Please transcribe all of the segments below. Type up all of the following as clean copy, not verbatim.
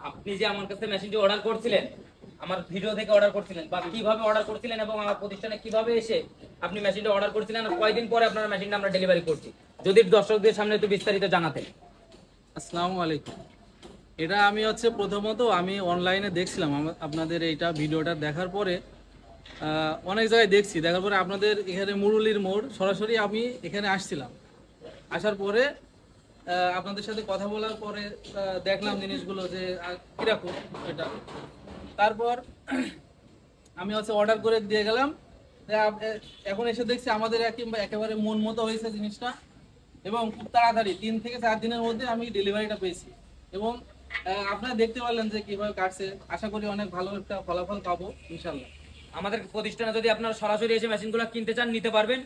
আপনি যে আমার কাছে মেশিনটি অর্ডার করছিলেন, আমার ভিডিও থেকে অর্ডার করছিলেন, বা কিভাবে অর্ডার করছিলেন এবং আমার প্রতিষ্ঠানে কিভাবে এসে আপনি মেশিনটা অর্ডার করছিলেন, আর কয়দিন পরে আপনার মেশিনটা আমরা ডেলিভারি করছি, যদি দর্শকদের সামনে একটু বিস্তারিত জানাতেন। আসসালামু আলাইকুম। এটা আমি প্রথমত আমি অনলাইনে দেখছিলাম আপনাদের এইটা ভিডিওটা দেখার পরে অনেক জায়গায় দেখছি, দেখার পরে আপনাদের এখানে মুরুলির মোড় সরাসরি আমি এখানে আসছিলাম। আসার পরে আপনাদের সাথে কথা বলার পরে দেখলাম জিনিসগুলো যে কীরকম এটা। তারপর আমি অর্ডার করে দিয়ে গেলাম। এখন এসে দেখছি আমাদের একেবারে মন মতো হয়েছে জিনিসটা, এবং খুব তাড়াতাড়ি 3 থেকে 4 দিনের মধ্যে আমি ডেলিভারিটা পেয়েছি। এবং আপনারা দেখতে পারলেন যে কিভাবে কাটছে। আশা করি অনেক ভালো একটা ফলাফল পাবো ইনশাল্লাহ। আমাদের প্রতিষ্ঠানে যদি আপনারা সরাসরি এসে মেশিনগুলো কিনতে চান, নিতে পারবেন।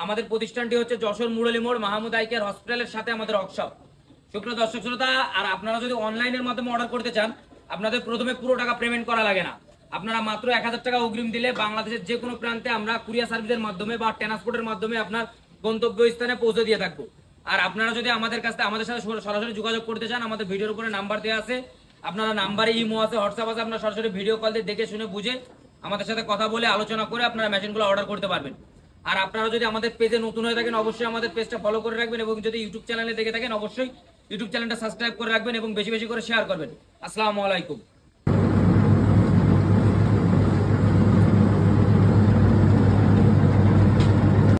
আমাদের প্রতিষ্ঠানটি হচ্ছে যশোর মুরলী মোড়, মাহমুদ আই কেয়ার হসপিটালের সাথে আমাদের ওয়ার্কশপ। সুপ্রিয় দর্শক শ্রোতা, আর আপনারা যদি অনলাইনের মাধ্যমে অর্ডার করতে চান, আপনাদের প্রথমে পুরো টাকা পেমেন্ট করা লাগে না। আপনারা মাত্র 1000 টাকা অগ্রিম দিলে বাংলাদেশের যে কোনো প্রান্তে আমরা কুরিয়ার সার্ভিসের মাধ্যমে বা ট্রান্সপোর্টের মাধ্যমে আপনার গন্তব্যস্থানে পৌঁছে দিয়ে থাকবো। আর আপনারা যদি আমাদের সাথে সরাসরি যোগাযোগ করতে চান, আমাদের ভিডিওর উপরে নাম্বার দেওয়া আছে, আপনারা নাম্বারে ইমো আছে, হোয়াটসঅ্যাপ আছে, আপনারা সরাসরি ভিডিও কল দিয়ে দেখে শুনে বুঝে আমাদের সাথে কথা বলে আলোচনা করে আপনারা মেশিনগুলো অর্ডার করতে পারবেন। আর আপনারা যদি আমাদের পেজে নতুন হয়ে থাকেন, অবশ্যই আমাদের পেজটা ফলো করে রাখবেন, এবং যদি ইউটিউব চ্যানেলে দেখে থাকেন, অবশ্যই ইউটিউব চ্যানেলটা সাবস্ক্রাইব করে রাখবেন এবং বেশি বেশি করে শেয়ার করবেন। আসসালামু আলাইকুম।